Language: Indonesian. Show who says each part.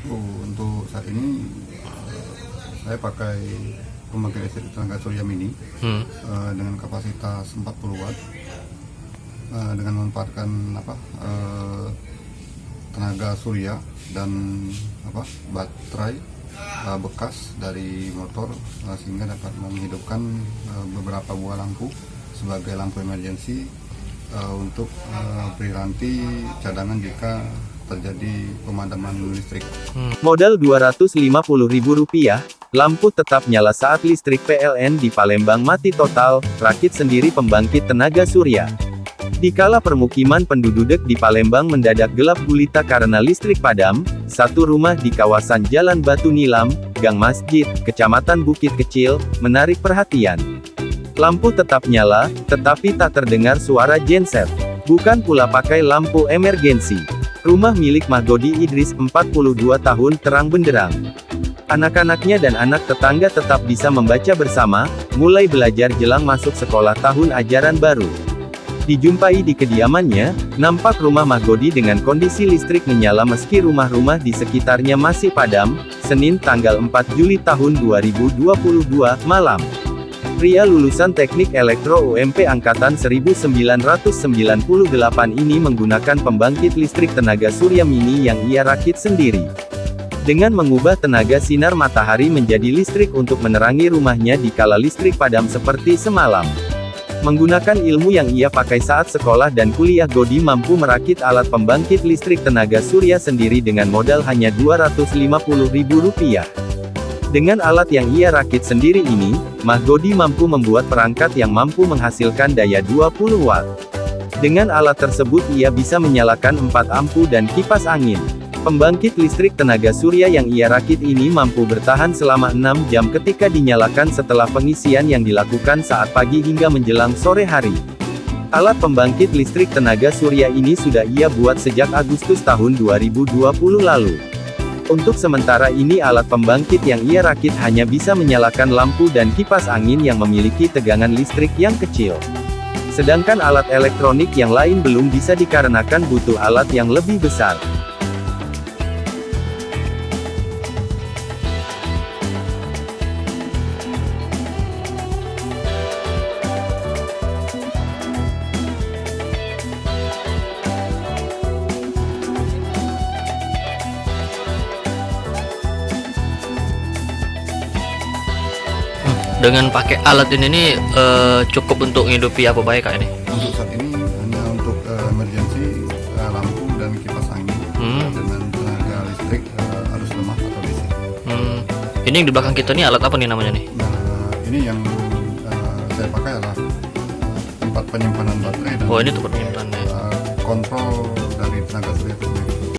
Speaker 1: Untuk saat ini saya pakai pembangkit listrik tenaga surya mini dengan kapasitas 40 watt dengan memanfaatkan tenaga surya dan baterai bekas dari motor sehingga dapat menghidupkan beberapa buah lampu sebagai lampu emergensi untuk periranti cadangan jika terjadi pemadaman listrik.
Speaker 2: Modal Rp250.000, lampu tetap nyala saat listrik PLN di Palembang mati total, rakit sendiri pembangkit tenaga surya. Dikala permukiman penduduk di Palembang mendadak gelap gulita karena listrik padam, satu rumah di kawasan Jalan Batu Nilam, Gang Masjid, Kecamatan Bukit Kecil, menarik perhatian. Lampu tetap nyala, tetapi tak terdengar suara genset. Bukan pula pakai lampu emergensi. Rumah milik Mahgodi Idris, 42 tahun, terang benderang. Anak-anaknya dan anak tetangga tetap bisa membaca bersama, mulai belajar jelang masuk sekolah tahun ajaran baru. Dijumpai di kediamannya, nampak rumah Mahgodi dengan kondisi listrik menyala meski rumah-rumah di sekitarnya masih padam, Senin tanggal 4 Juli tahun 2022, malam. Pria lulusan Teknik Elektro UMP Angkatan 1998 ini menggunakan pembangkit listrik tenaga surya mini yang ia rakit sendiri. Dengan mengubah tenaga sinar matahari menjadi listrik untuk menerangi rumahnya di kala listrik padam seperti semalam. Menggunakan ilmu yang ia pakai saat sekolah dan kuliah, Godi mampu merakit alat pembangkit listrik tenaga surya sendiri dengan modal hanya Rp250.000. Dengan alat yang ia rakit sendiri ini, Mahgodi mampu membuat perangkat yang mampu menghasilkan daya 20 watt. Dengan alat tersebut ia bisa menyalakan 4 ampu dan kipas angin. Pembangkit listrik tenaga surya yang ia rakit ini mampu bertahan selama 6 jam ketika dinyalakan setelah pengisian yang dilakukan saat pagi hingga menjelang sore hari. Alat pembangkit listrik tenaga surya ini sudah ia buat sejak Agustus tahun 2020 lalu. Untuk sementara ini alat pembangkit yang ia rakit hanya bisa menyalakan lampu dan kipas angin yang memiliki tegangan listrik yang kecil. Sedangkan alat elektronik yang lain belum bisa dikarenakan butuh alat yang lebih besar.
Speaker 3: Dengan pakai alat ini nih cukup untuk menghidupi apa baik Kak ini?
Speaker 1: Untuk saat ini hanya untuk emergensi lampu dan kipas angin dengan tenaga listrik arus lemah atau DC.
Speaker 3: Ini yang di belakang kita nih alat apa nih namanya nih?
Speaker 1: Nah, ini yang saya pakai adalah tempat penyimpanan baterai dan
Speaker 3: Oh, ini tempat penyimpanan ya.
Speaker 1: kontrol dari tenaga surya.